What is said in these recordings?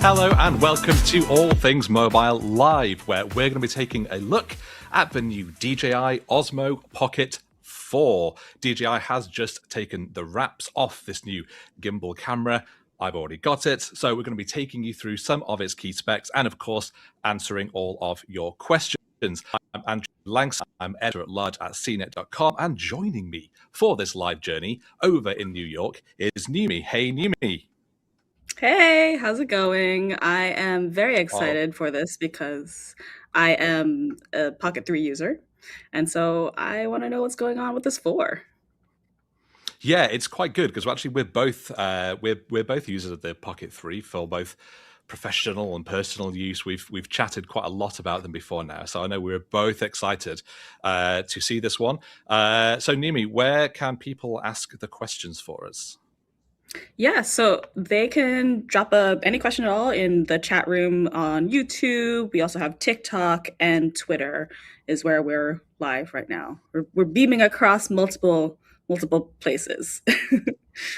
Hello and welcome to All Things Mobile Live, where we're going to be taking a look at the new DJI Osmo Pocket 4. DJI has just taken the wraps off this new gimbal camera. I've already got it, so we're going to be taking you through some of its key specs and, of course, answering all of your questions. I'm Andrew Lanxon, I'm editor at large at CNET.com, and joining me for this live journey over in New York is Numi. Hey, Numi. Hey, how's it going? I am very excited for this because I am a Pocket 3 user, and so I want to know what's going on with this 4. Yeah, it's quite good because actually we're both users of the Pocket 3 for both professional and personal use. We've chatted quite a lot about them before now, so I know we're both excited to see this one. So Nimi, where can people ask the questions for us? Yeah, so they can drop any question at all in the chat room on YouTube. We also have TikTok, and Twitter is where we're live right now. We're beaming across multiple places.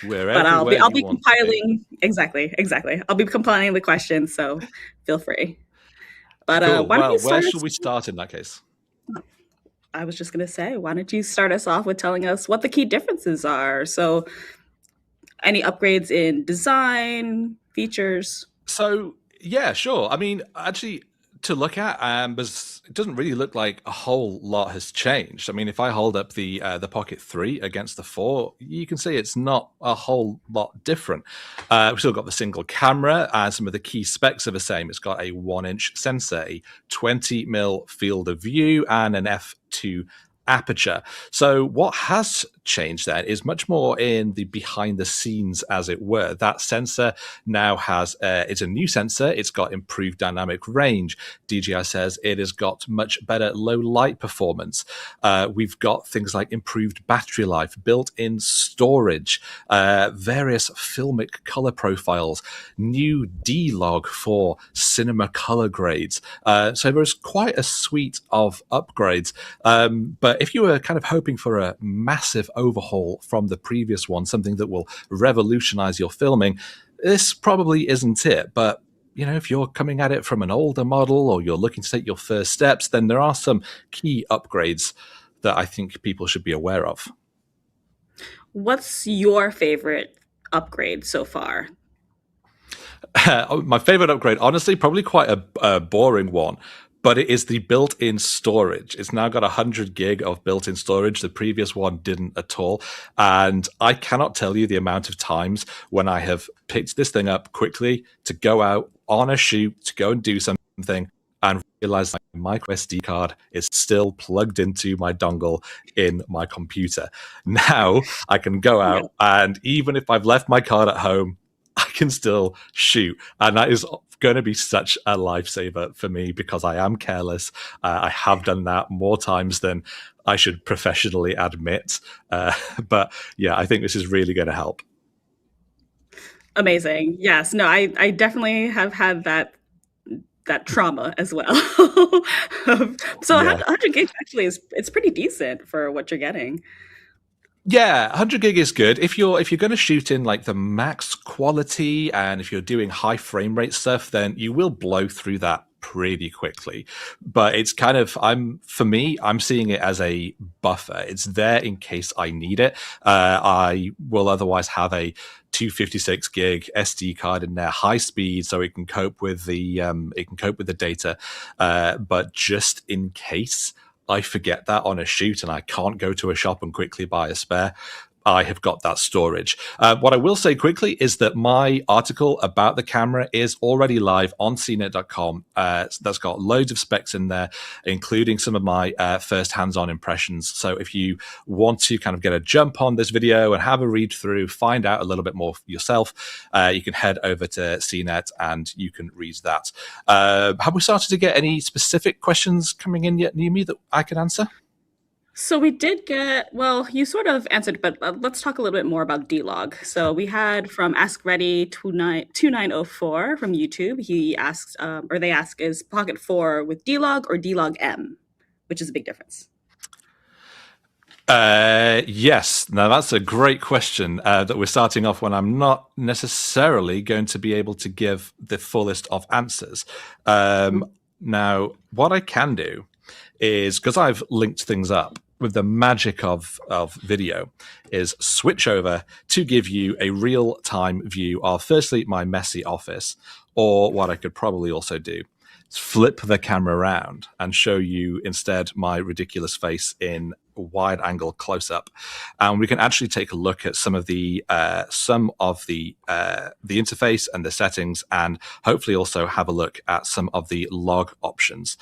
We're But I'll everywhere you be want to be. compiling exactly. I'll be compiling the questions, so feel free. But Cool. why don't you Well, where start should us? we start in that case? I was just gonna say, why don't you start us off with telling us what the key differences are? So, any upgrades in design, features? So yeah, sure. I mean, actually, to look at, it doesn't really look like a whole lot has changed. I mean, if I hold up the Pocket 3 against the 4, you can see it's not a whole lot different. We've still got the single camera, and some of the key specs are the same. It's got a 1-inch sensor, a 20mm field of view, and an f2 aperture. So what has changed then is much more in the behind the scenes, as it were. That sensor now has it's a new sensor. It's got improved dynamic range. DJI says it has got much better low light performance. We've got things like improved battery life, built-in storage, various filmic color profiles, new D-Log for cinema color grades. So there's quite a suite of upgrades. But if you were kind of hoping for a massive overhaul from the previous one, something that will revolutionize your filming, this probably isn't it. But if you're coming at it from an older model or you're looking to take your first steps, then there are some key upgrades that I think people should be aware of. What's your favorite upgrade so far? My favorite upgrade, honestly, probably quite a boring one, but it is the built-in storage. It's now got 100 gig of built-in storage. The previous one didn't at all. And I cannot tell you the amount of times when I have picked this thing up quickly to go out on a shoot, to go and do something, and realize my micro SD card is still plugged into my dongle in my computer. Now I can go out, and even if I've left my card at home, I can still shoot. And that is going to be such a lifesaver for me because I am careless. I have done that more times than I should professionally admit. But yeah, I think this is really going to help. Amazing. Yes. No, I definitely have had that trauma as well. So Yeah. 100 gigs actually it's pretty decent for what you're getting. Yeah, 100 gig is good. If you're going to shoot in like the max quality and if you're doing high frame rate stuff, then you will blow through that pretty quickly. But it's kind of for me, I'm seeing it as a buffer. It's there in case I need it. I will otherwise have a 256 gig SD card in there, high speed, so it can cope with the data. But just in case I forget that on a shoot and I can't go to a shop and quickly buy a spare, I have got that storage. What I will say quickly is that my article about the camera is already live on CNET.com. That's got loads of specs in there, including some of my first hands-on impressions. So if you want to kind of get a jump on this video and have a read through, find out a little bit more for yourself, you can head over to CNET and you can read that. Have we started to get any specific questions coming in yet, Numi, that I can answer? So we did get, well, you sort of answered, but let's talk a little bit more about D-Log. So we had from AskReady2904 from YouTube. He asked, or they ask, is Pocket 4 with D-Log or D-Log M, which is a big difference. Yes. Now that's a great question that we're starting off when I'm not necessarily going to be able to give the fullest of answers. Um, Mhm. Now, what I can do is because I've linked things up with the magic of video, is switch over to give you a real time view of firstly my messy office, or what I could probably also do is flip the camera around and show you instead my ridiculous face in wide angle close up, and we can actually take a look at some of the the interface and the settings, and hopefully also have a look at some of the log options,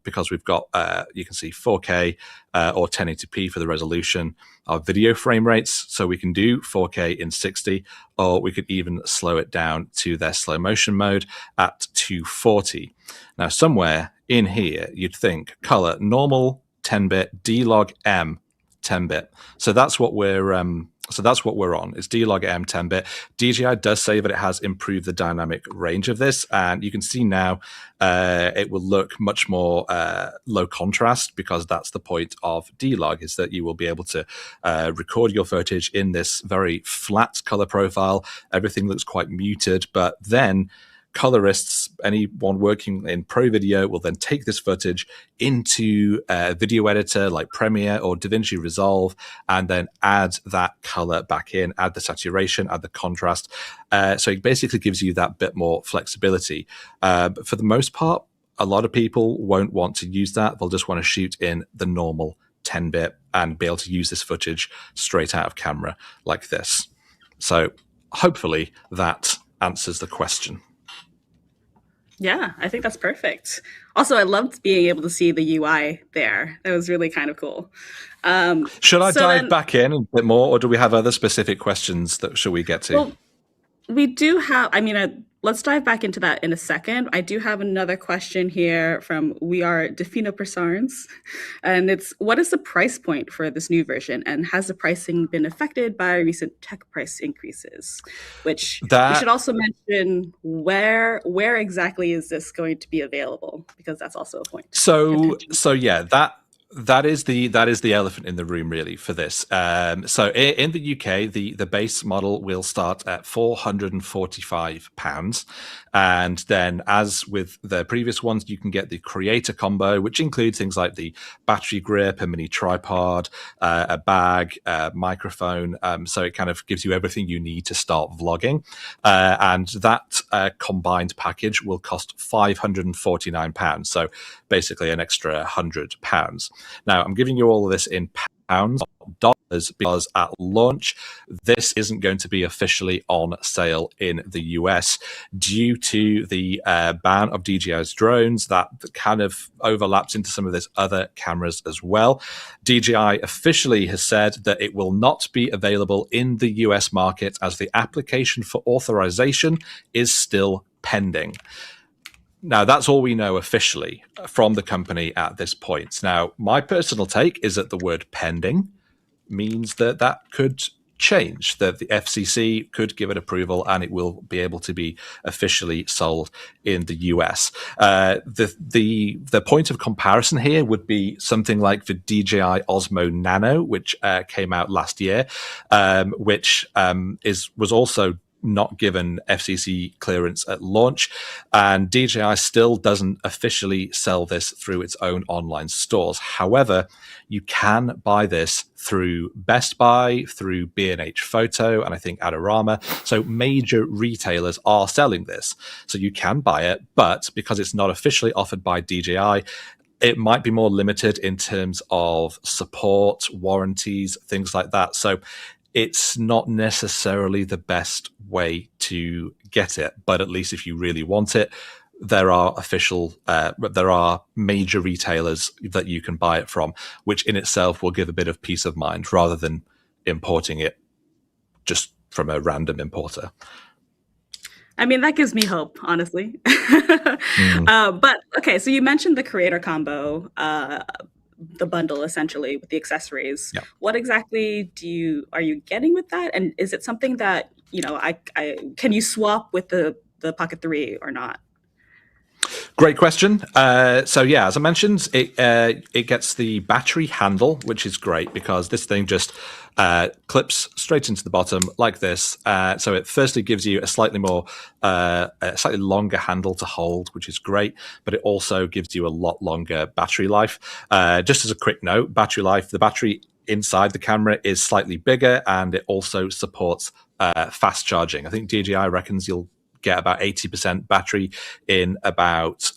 because we've got you can see 4K or 1080p for the resolution, our video frame rates, so we can do 4K in 60, or we could even slow it down to their slow motion mode at 240. Now, somewhere in here, you'd think color normal 10-bit, D-Log M 10-bit. So that's what we're on. It's D-Log M 10-bit. DJI does say that it has improved the dynamic range of this, and you can see now it will look much more low contrast, because that's the point of D-Log, is that you will be able to record your footage in this very flat color profile. Everything looks quite muted, but then colorists, anyone working in pro video, will then take this footage into a video editor like Premiere or DaVinci Resolve, and then add that color back in, add the saturation, add the contrast. So it basically gives you that bit more flexibility. But for the most part, a lot of people won't want to use that. They'll just want to shoot in the normal 10-bit and be able to use this footage straight out of camera like this. So hopefully that answers the question. Yeah, I think that's perfect. Also, I loved being able to see the UI there. That was really kind of cool. Should I So dive then, back in a bit more, or do we have other specific questions that should we get to? well, we do have, let's dive back into that in a second. I do have another question here from We Are Defino Persarns. And it's, what is the price point for this new version? And has the pricing been affected by recent tech price increases? Which we should That also mention, where exactly is this going to be available? Because that's also a point of contention. so yeah, that is the elephant in the room, really, for this. So in the UK, the base model will start at £445, and then, as with the previous ones, you can get the creator combo, which includes things like the battery grip, a mini tripod, a bag, a microphone. So it kind of gives you everything you need to start vlogging, and that combined package will cost £549. So basically an extra £100. Now, I'm giving you all of this in pounds, not dollars, because at launch, this isn't going to be officially on sale in the US due to the ban of DJI's drones. That kind of overlaps into some of this other cameras as well. DJI officially has said that it will not be available in the US market, as the application for authorization is still pending. Now, that's all we know officially from the company at this point. Now, my personal take is that the word pending means that that could change, that the FCC could give it approval and it will be able to be officially sold in the US. The point of comparison here would be something like the DJI Osmo Nano, which came out last year, which was also not given FCC clearance at launch, and DJI still doesn't officially sell this through its own online stores. However, you can buy this through Best Buy, through B&H Photo, and I think Adorama. So major retailers are selling this. So you can buy it, but because it's not officially offered by DJI, it might be more limited in terms of support, warranties, things like that. So it's not necessarily the best way to get it, but at least if you really want it, there are major retailers that you can buy it from, which in itself will give a bit of peace of mind rather than importing it just from a random importer. That gives me hope, honestly. Mm. But okay, so you mentioned the creator combo, the bundle essentially with the accessories. Yeah. What exactly are you getting with that? And is it something that, I can you swap with the Pocket 3 or not? Great question. So yeah, as I mentioned, it gets the battery handle, which is great because this thing just clips straight into the bottom like this. So it firstly gives you a slightly longer handle to hold, which is great, but it also gives you a lot longer battery life. Just as a quick note, battery life, the battery inside the camera is slightly bigger, and it also supports fast charging. I think DJI reckons you'll get about 80% battery in about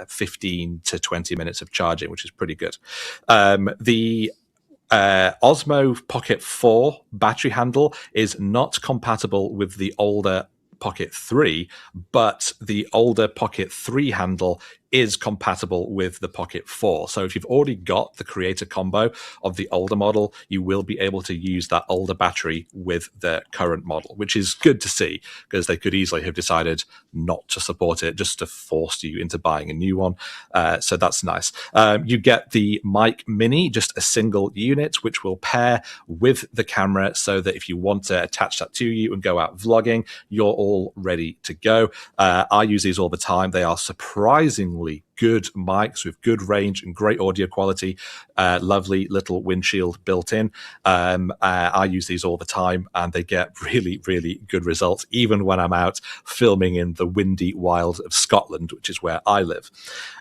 15 to 20 minutes of charging, which is pretty good. The Osmo Pocket 4 battery handle is not compatible with the older Pocket 3, but the older Pocket 3 handle is compatible with the Pocket 4. So if you've already got the creator combo of the older model, you will be able to use that older battery with the current model, which is good to see because they could easily have decided not to support it just to force you into buying a new one. So that's nice. You get the Mic Mini, just a single unit, which will pair with the camera so that if you want to attach that to you and go out vlogging, you're all ready to go. I use these all the time. They are surprisingly good mics with good range and great audio quality, lovely little windshield built in. I use these all the time and they get really, really good results, even when I'm out filming in the windy wilds of Scotland, which is where I live.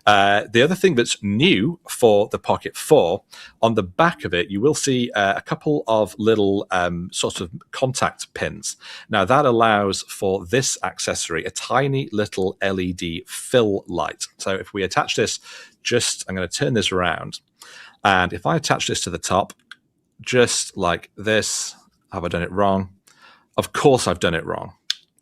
The other thing that's new for the Pocket 4, on the back of it, you will see a couple of little sort of contact pins. Now that allows for this accessory, a tiny little LED fill light. So if we attach this, I'm going to turn this around, and if I attach this to the top, just like this, have I done it wrong? Of course I've done it wrong.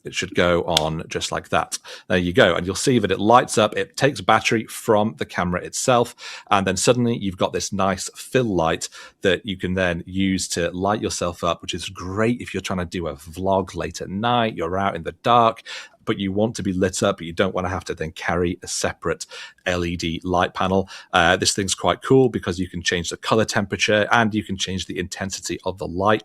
It should go on just like that. There you go. And you'll see that it lights up. It takes battery from the camera itself. And then suddenly you've got this nice fill light that you can then use to light yourself up, which is great if you're trying to do a vlog late at night, you're out in the dark, but you want to be lit up, but you don't want to have to then carry a separate LED light panel. This thing's quite cool because you can change the color temperature and you can change the intensity of the light.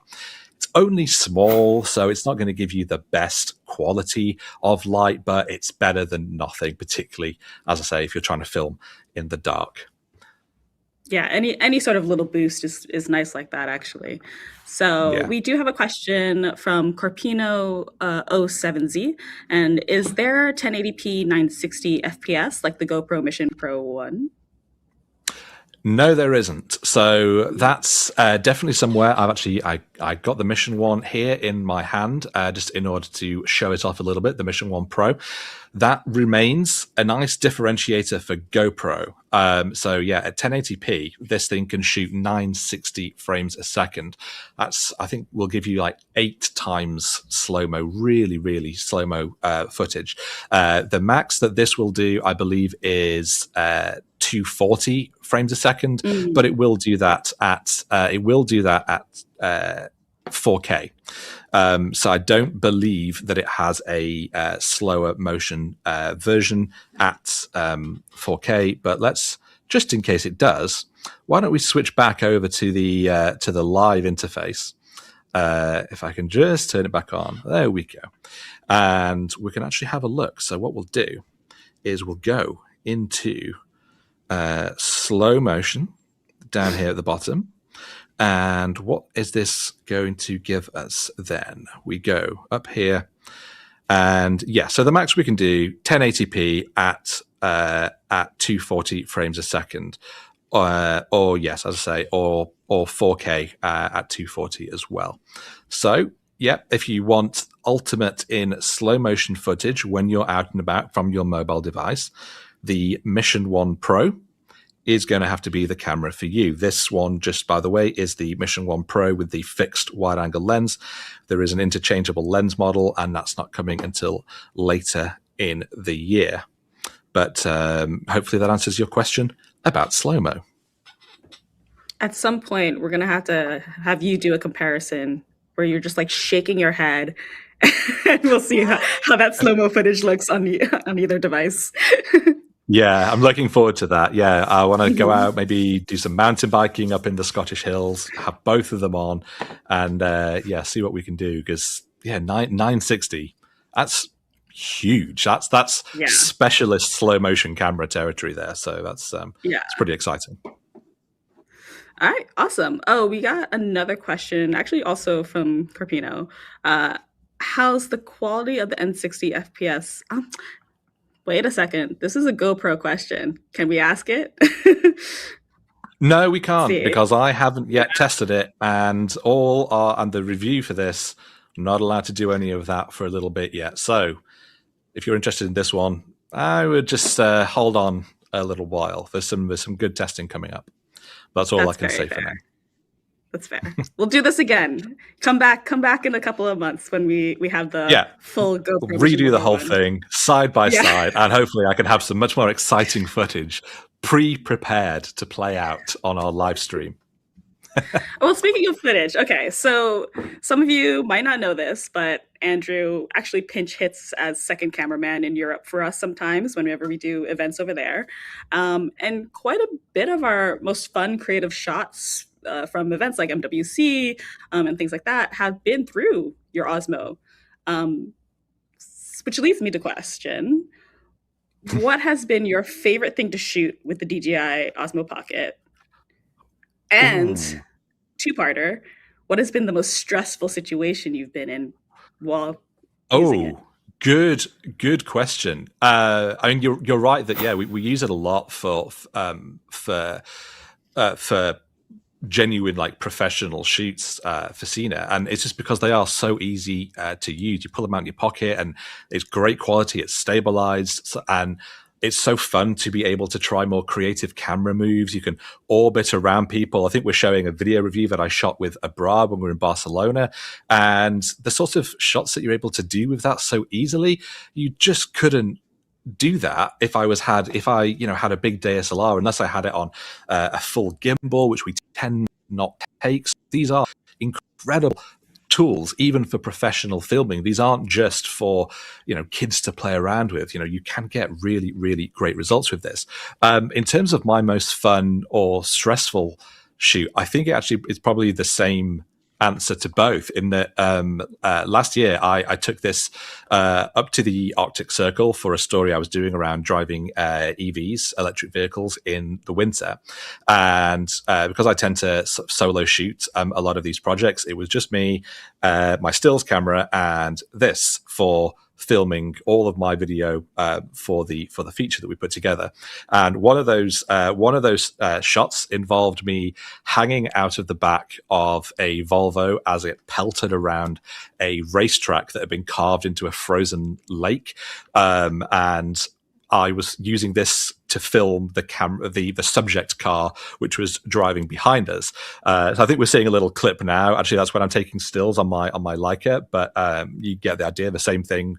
It's only small, so it's not going to give you the best quality of light, but it's better than nothing, particularly, as I say, if you're trying to film in the dark. Yeah, any sort of little boost is nice like that, actually. So Yeah. we do have a question from Corpino 07Z, and is there 1080p 960 FPS like the GoPro Mission Pro 1? No, there isn't. So that's definitely somewhere. I got the Mission 1 here in my hand just in order to show it off a little bit, the Mission 1 Pro. That remains a nice differentiator for GoPro. So yeah, at 1080p, this thing can shoot 960 frames a second. That's, I think, will give you like 8 times slow-mo, really, really slow-mo footage. The max that this will do, I believe, is 240 frames a second, but it will do that at 4K. So I don't believe that it has a slower motion version at 4K. But let's, just in case it does, why don't we switch back over to the live interface? If I can just turn it back on, there we go, and we can actually have a look. So what we'll do is we'll go into slow motion down here at the bottom. And what is this going to give us then? We go up here, and yeah, so the max we can do 1080p at 240 frames a second, or yes, as I say, or 4K at 240 as well. So yeah, if you want ultimate in slow motion footage when you're out and about from your mobile device, the Mission 1 Pro is going to have to be the camera for you. This one, just by the way, is the Mission 1 Pro with the fixed wide-angle lens. There is an interchangeable lens model, and that's not coming until later in the year. But hopefully that answers your question about slow-mo. At some point, we're going to have you do a comparison where you're just like shaking your head, and we'll see how that slow-mo footage looks on either device. Yeah, I'm looking forward to that. Yeah, I want to go out, maybe do some mountain biking up in the Scottish hills, have both of them on, and yeah, see what we can do. Because yeah, 960, that's huge. That's Yeah. specialist slow motion camera territory there. So that's Yeah. it's pretty exciting. All right, awesome. Oh, we got another question, actually also from Carpino. How's the quality of the N60 FPS? Wait a second. This is a GoPro question. Can we ask it? No, we can't See? because I haven't yet tested it, and the review for this, I'm not allowed to do any of that for a little bit yet. So, if you're interested in this one, I would just hold on a little while. There's some good testing coming up. That's all I can say for now. That's fair. We'll do this again. Come back in a couple of months when we have the full GoPro. Redo the whole thing side by side, and hopefully I can have some much more exciting footage pre-prepared to play out on our live stream. Well, speaking of footage, okay, so some of you might not know this, but Andrew actually pinch hits as second cameraman in Europe for us sometimes whenever we do events over there. And quite a bit of our most fun creative shots from events like MWC and things like that have been through your Osmo. Which leads me to question, what has been your favorite thing to shoot with the DJI Osmo Pocket? And two-parter, what has been the most stressful situation you've been in while using it? Good question. I mean, you're right that we use it a lot for genuine like professional shoots for CNET, and it's just because they are so easy to use. You pull them out in your pocket, and it's great quality. It's stabilized, and it's so fun to be able to try more creative camera moves. You can orbit around people. I think we're showing a video review that I shot with Abra when we were in Barcelona, and the sort of shots that you're able to do with that so easily, you just couldn't do that if I had a big DSLR, unless I had it on a full gimbal, which we tend not to take. So these are incredible tools, even for professional filming. These aren't just for kids to play around with. You can get really, really great results with this. In terms of my most fun or stressful shoot, I think it's probably the same answer to both, in that last year I took this up to the Arctic Circle for a story I was doing around driving EVs, electric vehicles, in the winter. And because I tend to solo shoot a lot of these projects, it was just me, my stills camera, and this for filming all of my video for the feature that we put together. And one of those shots involved me hanging out of the back of a Volvo as it pelted around a racetrack that had been carved into a frozen lake, and I was using this to film the subject car, which was driving behind us. So I think we're seeing a little clip now. Actually, that's when I'm taking stills on my Leica, but you get the idea. The same thing.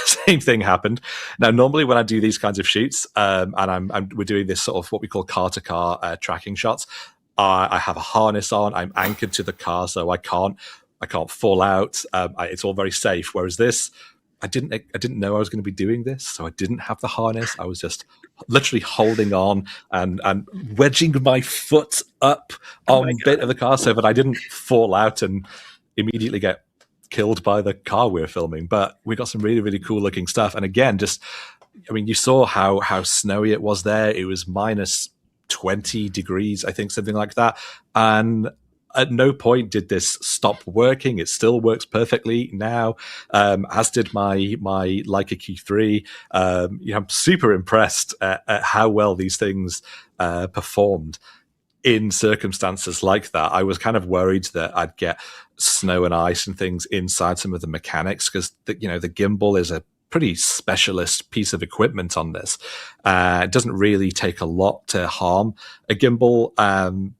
Same thing happened. Now, normally when I do these kinds of shoots, and we're doing this sort of what we call car-to-car tracking shots, I have a harness on. I'm anchored to the car, so I can't fall out. It's all very safe. Whereas this, I didn't know I was going to be doing this, so I didn't have the harness. I was just literally holding on and wedging my foot up on a bit of the car so that I didn't fall out and immediately get killed by the car we're filming. But we got some really, really cool looking stuff. And again, you saw how snowy it was there. It was minus 20 degrees, I think, something like that. And at no point did this stop working. It still works perfectly now, as did my Leica Q3. I'm super impressed at how well these things performed in circumstances like that. I was kind of worried that I'd get snow and ice and things inside some of the mechanics, because the gimbal is a pretty specialist piece of equipment on this. It doesn't really take a lot to harm a gimbal,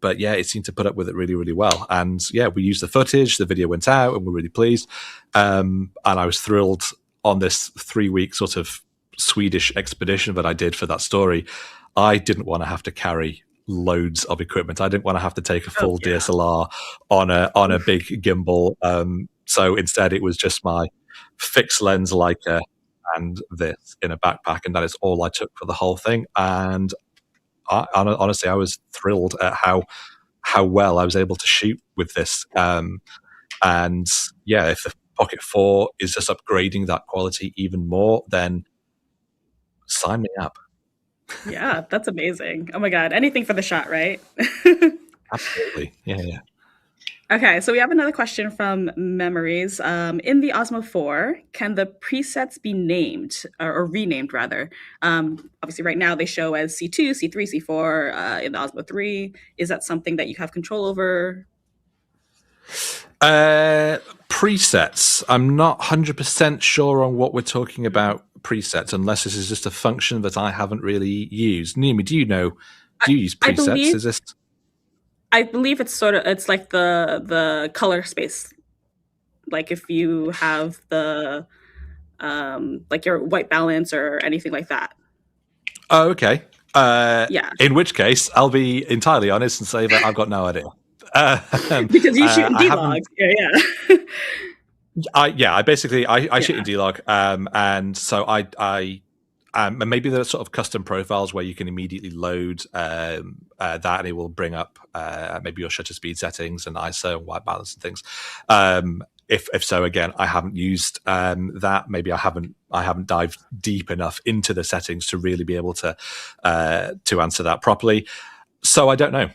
but it seemed to put up with it really, really well. And we used the footage, the video went out, and we're really pleased. And I was thrilled on this 3-week sort of Swedish expedition that I did for that story. I didn't want to have to carry loads of equipment. I didn't want to have to take a full DSLR on a big gimbal. So instead, it was just my fixed lens Leica and this in a backpack, and that is all I took for the whole thing. And honestly, I was thrilled at how well I was able to shoot with this. And if the Pocket 4 is just upgrading that quality even more, then sign me up. Yeah, that's amazing. Oh my god, anything for the shot, right? Absolutely. Yeah. Okay, so we have another question from Memories. In the Osmo 4, can the presets be named or renamed rather? Obviously, right now they show as C2, C3, C4 in the Osmo 3. Is that something that you have control over? Presets. I'm not 100% sure on what we're talking about presets, unless this is just a function that I haven't really used. Nimi, do you know? Do you use I presets? believe Is this? I believe it's like the color space. Like if you have the like your white balance or anything like that. Oh, okay. Yeah. In which case, I'll be entirely honest and say that I've got no idea. Because you shoot in I D-Log. haven't. Yeah. I basically I shoot in Yeah. D-Log, and so and maybe there are sort of custom profiles where you can immediately load that, and it will bring up maybe your shutter speed settings and ISO and white balance and things. If so, again, I haven't used that. Maybe I haven't dived deep enough into the settings to really be able to answer that properly. So I don't know.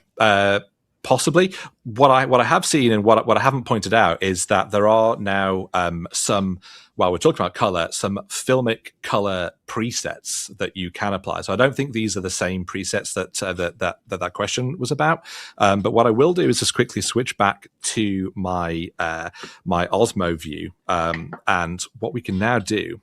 Possibly. What I have seen and what I haven't pointed out is that there are now some, while we're talking about color, some filmic color presets that you can apply. So I don't think these are the same presets that question was about. But what I will do is just quickly switch back to my my Osmo view, and what we can now do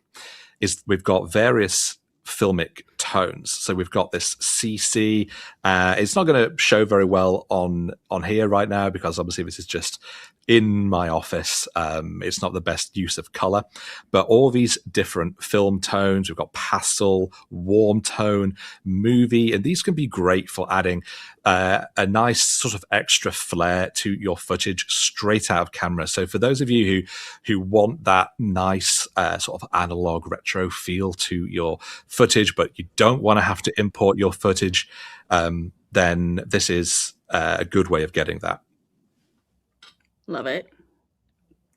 is we've got various filmic tones. So we've got this CC. It's not going to show very well on here right now because obviously this is just in my office. It's not the best use of color, but all these different film tones. We've got pastel, warm tone, movie, and these can be great for adding a nice sort of extra flair to your footage straight out of camera. So for those of you who want that nice sort of analog retro feel to your footage, but you don't want to have to import your footage, then this is a good way of getting that. Love it.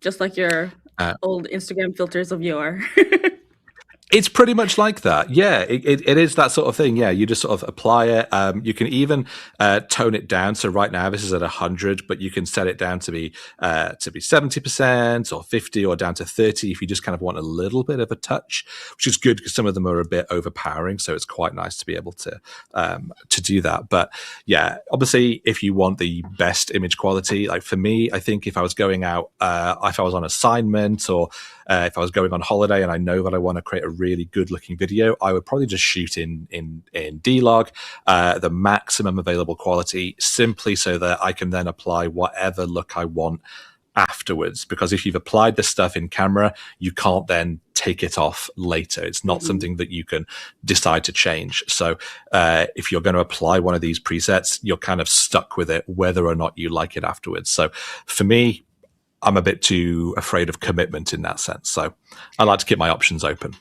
Just like your old Instagram filters of yore. It's pretty much like that. Yeah, it is that sort of thing. Yeah, you just sort of apply it. You can even tone it down. So right now this is at 100, but you can set it down to be 70% or 50 or down to 30 if you just kind of want a little bit of a touch, which is good because some of them are a bit overpowering. So it's quite nice to be able to do that. But yeah, obviously, if you want the best image quality, like for me, I think if I was going out, if I was on assignment or if I was going on holiday and I know that I want to create a really good looking video, I would probably just shoot in D-Log, the maximum available quality, simply so that I can then apply whatever look I want afterwards. Because if you've applied this stuff in camera, you can't then take it off later. It's not something that you can decide to change. So if you're going to apply one of these presets, you're kind of stuck with it whether or not you like it afterwards. So for me, I'm a bit too afraid of commitment in that sense. So I like to keep my options open.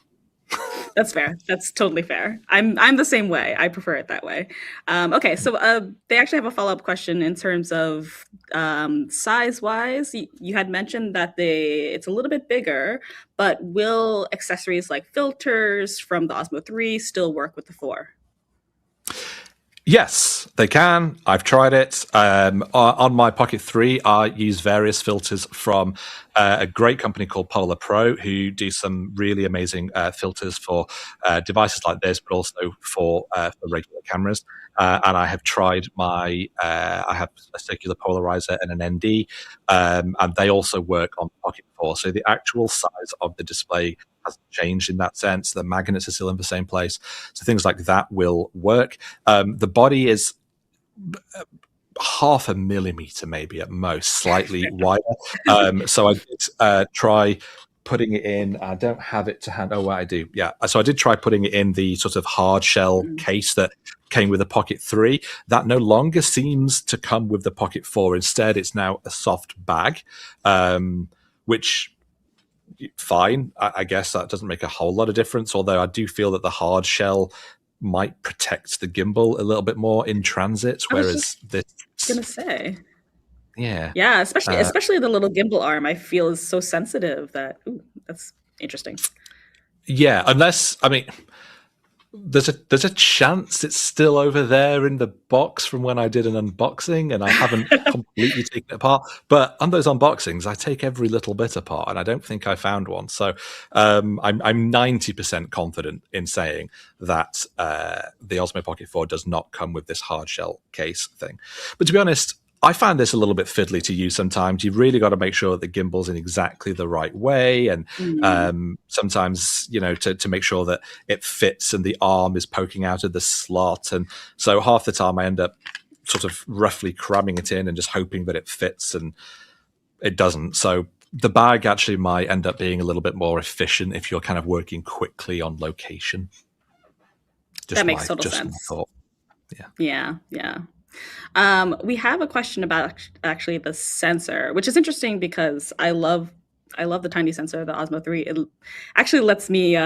That's fair. That's totally fair. I'm the same way. I prefer it that way. Okay, so they actually have a follow-up question in terms of size-wise. You had mentioned that it's a little bit bigger, but will accessories like filters from the Osmo 3 still work with the 4? Yes, they can. I've tried it. On my Pocket 3, I use various filters from a great company called Polar Pro, who do some really amazing filters for devices like this, but also for regular cameras. And I have tried I have a circular polarizer and an ND, and they also work on Pocket 4. So the actual size of the display hasn't changed in that sense. The magnets are still in the same place. So things like that will work. The body is half a millimeter, maybe at most, slightly wider. So I did try putting it in. I don't have it to hand. Oh, I do. Yeah. So I did try putting it in the sort of hard shell case that came with the Pocket 3. That no longer seems to come with the Pocket 4. Instead, it's now a soft bag, which fine. I guess that doesn't make a whole lot of difference, although I do feel that the hard shell might protect the gimbal a little bit more in transit, whereas this... gonna say. Yeah. Yeah, especially Uh, especially the little gimbal arm, I feel is so sensitive that ooh, that's interesting. yeah, unless I mean, there's a chance it's still over there in the box from when I did an unboxing, and I haven't completely taken it apart. But on those unboxings, I take every little bit apart, and I don't think I found one. So I'm 90% confident in saying that the Osmo Pocket 4 does not come with this hard shell case thing. But to be honest, I find this a little bit fiddly to use sometimes. You've really got to make sure that the gimbal's in exactly the right way. And Mm. sometimes, to make sure that it fits and the arm is poking out of the slot. And so half the time I end up sort of roughly cramming it in and just hoping that it fits, and it doesn't. So the bag actually might end up being a little bit more efficient if you're kind of working quickly on location. That makes total Just my sense. thought. Yeah. Yeah, yeah. We have a question about actually the sensor, which is interesting because I love the tiny sensor, the Osmo 3. It actually lets me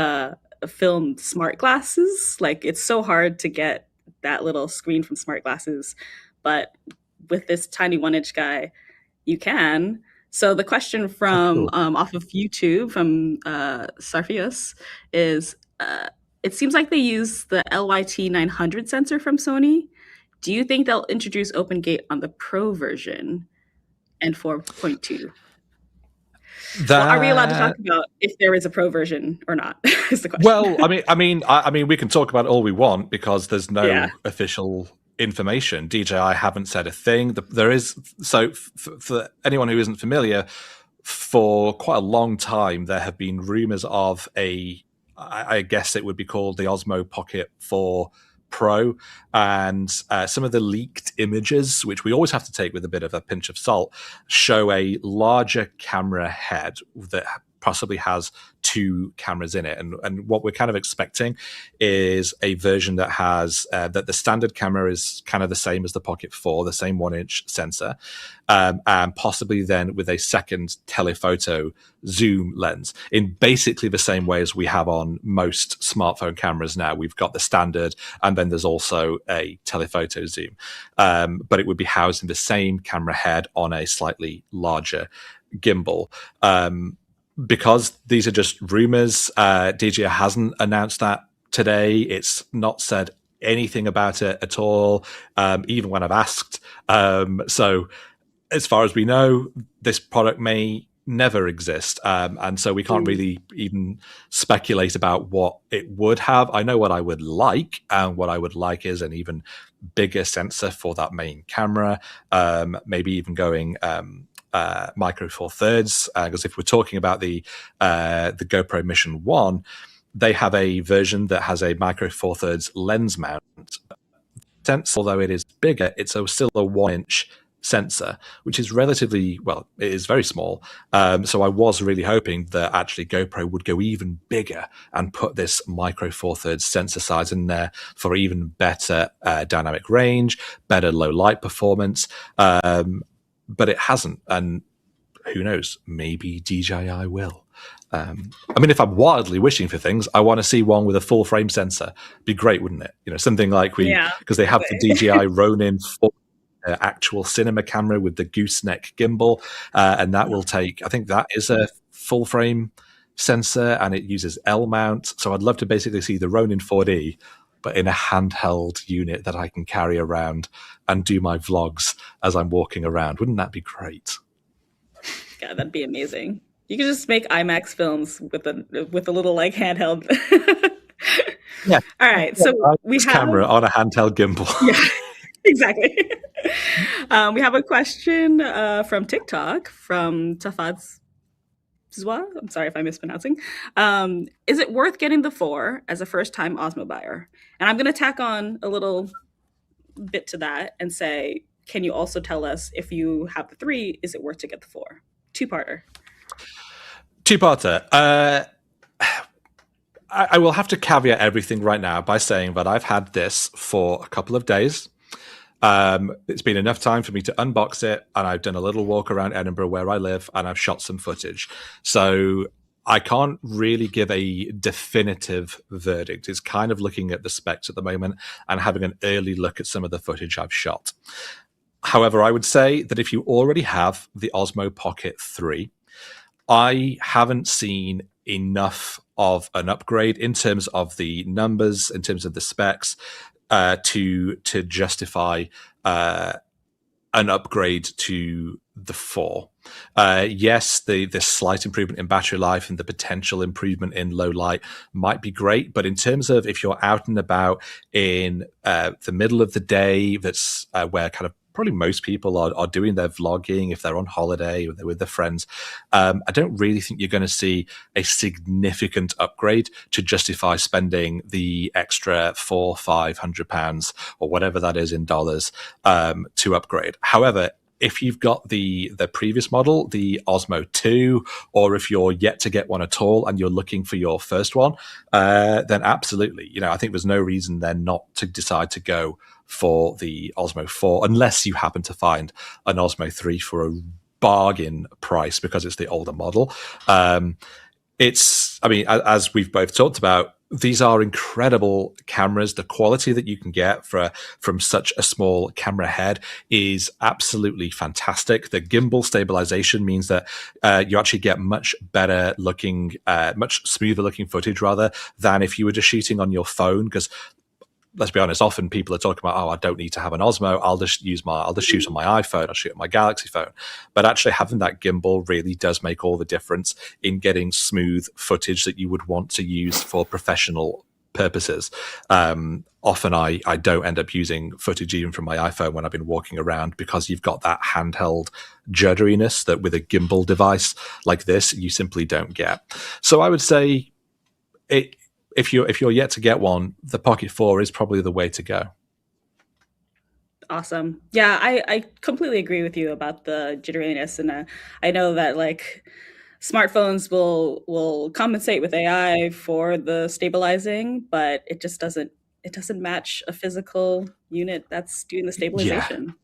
film smart glasses. Like it's so hard to get that little screen from smart glasses, but with this tiny 1-inch guy, you can. So the question Oh, from cool. off of YouTube from Sarfius is it seems like they use the LYT 900 sensor from Sony. Do you think they'll introduce Open Gate on the Pro version and 4.2? Well, are we allowed to talk That about if there is a Pro version or not? Is the question. Well, I mean, we can talk about all we want because there's Yeah. no official information. DJI haven't said a thing. There is so for anyone who isn't familiar, for quite a long time there have been rumors of I guess it would be called the Osmo Pocket 4 Pro, and some of the leaked images, which we always have to take with a bit of a pinch of salt, show a larger camera head that possibly has two cameras in it. And what we're kind of expecting is a version that has that the standard camera is kind of the same as the Pocket 4, the same 1-inch sensor, and possibly then with a second telephoto zoom lens in basically the same way as we have on most smartphone cameras now. We've got the standard, and then there's also a telephoto zoom, but it would be housed in the same camera head on a slightly larger gimbal. Because these are just rumors, DJI hasn't announced that today. It's not said anything about it at all, even when I've asked. So as far as we know, this product may never exist. And so we can't Mm. really even speculate about what it would have. I know what I would like, and what I would like is an even bigger sensor for that main camera, maybe even going micro four thirds, because if we're talking about the GoPro Mission 1, they have a version that has a micro four thirds lens mount sensor. Although it is bigger, it's still a 1-inch sensor, which is relatively, well, it is very small. So I was really hoping that actually GoPro would go even bigger and put this micro four thirds sensor size in there for even better dynamic range, better low light performance. But it hasn't, and who knows? Maybe DJI will. I mean, if I'm wildly wishing for things, I want to see one with a full frame sensor. Be great, wouldn't it? Something like Yeah. because they have the DJI Ronin 4 actual cinema camera with the gooseneck gimbal, and that will take. I think that is a full frame sensor, and it uses L mount. So I'd love to basically see the Ronin 4D, but in a handheld unit that I can carry around and do my vlogs as I'm walking around. Wouldn't that be great? God, that'd be amazing. You could just make IMAX films with a little like handheld. Yeah. All right, so we have camera on a handheld gimbal. Yeah, exactly. We have a question from TikTok from Tafaz Zwa. I'm sorry if I'm mispronouncing. Is it worth getting the 4 as a first-time Osmo buyer? And I'm going to tack on a little bit to that and say, can you also tell us if you have the 3, is it worth to get the 4? Two-parter. Two-parter. I will have to caveat everything right now by saying that I've had this for a couple of days. It's been enough time for me to unbox it, and I've done a little walk around Edinburgh where I live, and I've shot some footage. So I can't really give a definitive verdict. It's kind of looking at the specs at the moment and having an early look at some of the footage I've shot. However, I would say that if you already have the Osmo Pocket 3, I haven't seen enough of an upgrade in terms of the numbers, in terms of the specs, to justify an upgrade to the 4. Yes, the slight improvement in battery life and the potential improvement in low light might be great, but in terms of if you're out and about in the middle of the day, that's where kind of probably most people are doing their vlogging, if they're on holiday or they're with their friends, I don't really think you're going to see a significant upgrade to justify spending the extra £400-500 or whatever that is in dollars to upgrade. However, if you've got the previous model, the Osmo 2, or if you're yet to get one at all and you're looking for your first one, then absolutely, I think there's no reason then not to decide to go for the Osmo 4, unless you happen to find an Osmo 3 for a bargain price because it's the older model. As we've both talked about, these are incredible cameras. The quality that you can get from such a small camera head is absolutely fantastic. The gimbal stabilization means that you actually get much better looking, much smoother looking footage rather than if you were just shooting on your phone. Because let's be honest, often people are talking about, I don't need to have an Osmo. I'll just shoot on my iPhone. I'll shoot on my Galaxy phone. But actually having that gimbal really does make all the difference in getting smooth footage that you would want to use for professional purposes. Often I don't end up using footage even from my iPhone when I've been walking around, because you've got that handheld judderiness that with a gimbal device like this, you simply don't get. So I would say if you're yet to get one, the Pocket 4 is probably the way to go. Awesome. Yeah, I completely agree with you about the jitteriness, and I know that like smartphones will compensate with AI for the stabilizing, but it doesn't match a physical unit that's doing the stabilization.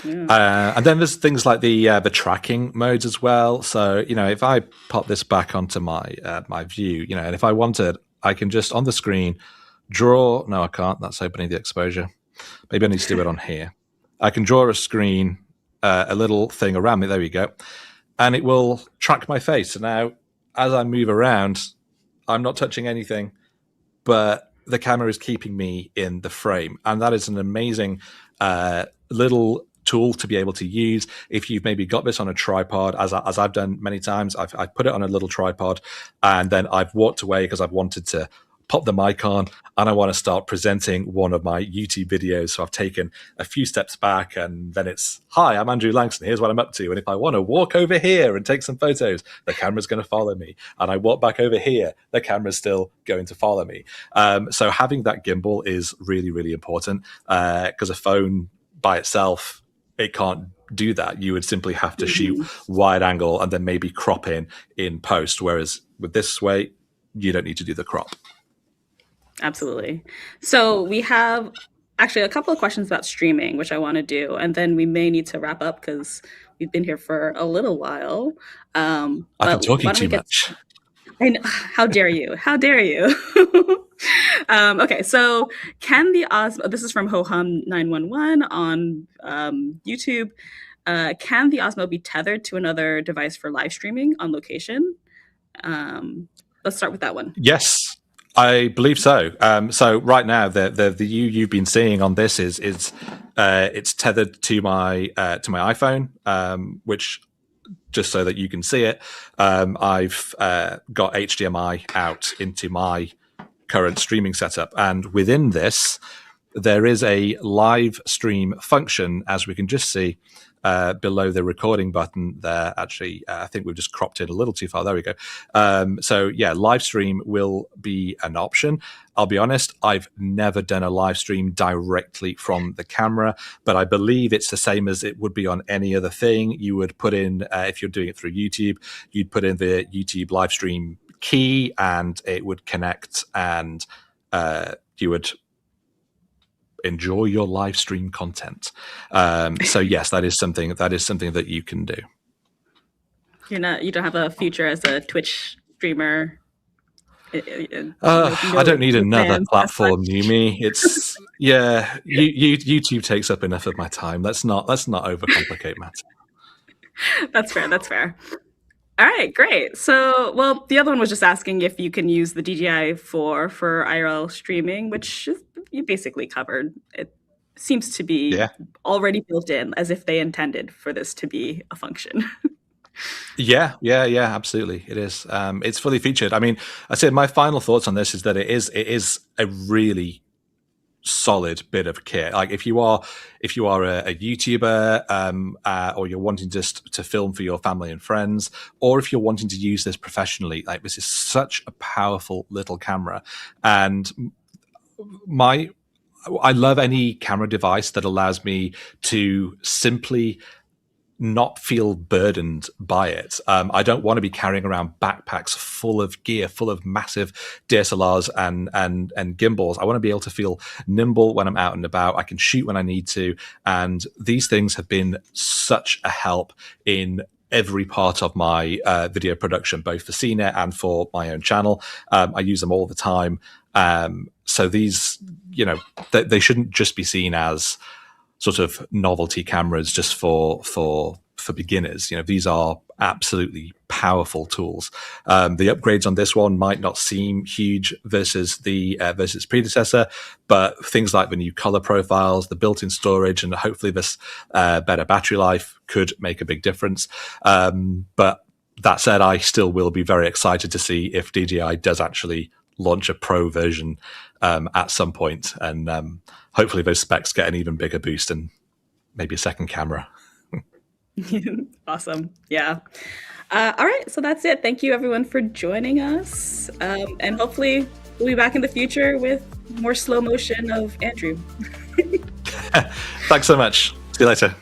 Yeah. And then there's things like the tracking modes as well. So if I pop this back onto my my view, and if I wanted, I can just on the screen draw. No, I can't. That's opening the exposure. Maybe I need to do it on here. I can draw a screen, a little thing around me. There we go. And it will track my face. So now as I move around, I'm not touching anything, but the camera is keeping me in the frame. And that is an amazing little tool to be able to use if you've maybe got this on a tripod, as I've done many times. I've put it on a little tripod, and then I've walked away because I've wanted to pop the mic on and I want to start presenting one of my YouTube videos. So I've taken a few steps back, and then it's, hi, I'm Andrew Lanxon, here's what I'm up to. And if I want to walk over here and take some photos, the camera's going to follow me. And I walk back over here, the camera's still going to follow me. So having that gimbal is really, really important, because a phone by itself, it can't do that. You would simply have to shoot wide angle and then maybe crop in post. Whereas with this way, you don't need to do the crop. Absolutely. So we have actually a couple of questions about streaming, which I want to do, and then we may need to wrap up because we've been here for a little while. I've been talking too much. I know, how dare you? How dare you? Okay, so can the Osmo? This is from Hohum 911 on YouTube. Can the Osmo be tethered to another device for live streaming on location? Let's start with that one. Yes, I believe so. So right now, the view you've been seeing on this is it's tethered to my iPhone, which, just so that you can see it, I've got HDMI out into my current streaming setup, and within this, there is a live stream function, as we can just see below the recording button there. Actually, I think we've just cropped it a little too far. There we go. So yeah, live stream will be an option. I'll be honest, I've never done a live stream directly from the camera, but I believe it's the same as it would be on any other thing. You would put in, if you're doing it through YouTube, you'd put in the YouTube live stream key and it would connect, and you would enjoy your live stream content. So yes, that is something that you can do. You don't have a future as a Twitch streamer? I don't need no another plans as platform, such. Numi. It's YouTube takes up enough of my time. Let's not overcomplicate matters. That's fair. That's fair. All right, great. So, well, the other one was just asking if you can use the DJI 4 for IRL streaming, which you basically covered. It seems to be Yeah. already built in, as if they intended for this to be a function. Yeah, absolutely. It is. It's fully featured. I mean, I said my final thoughts on this is that it is a really solid bit of kit. Like if you are a YouTuber, or you're wanting just to film for your family and friends, or if you're wanting to use this professionally, like this is such a powerful little camera. And I love any camera device that allows me to simply not feel burdened by it. I don't want to be carrying around backpacks full of gear, full of massive DSLRs and gimbals. I want to be able to feel nimble when I'm out and about. I can shoot when I need to. And these things have been such a help in every part of my video production, both for CNET and for my own channel. I use them all the time. So these, they shouldn't just be seen as sort of novelty cameras just for beginners. These are absolutely powerful tools. The upgrades on this one might not seem huge versus its predecessor, but things like the new color profiles, the built-in storage, and hopefully this better battery life could make a big difference. But that said, I still will be very excited to see if DJI does actually launch a pro version at some point, and hopefully those specs get an even bigger boost and maybe a second camera. Awesome. Yeah. All right. So that's it. Thank you, everyone, for joining us. And hopefully we'll be back in the future with more slow motion of Andrew. Thanks so much. See you later.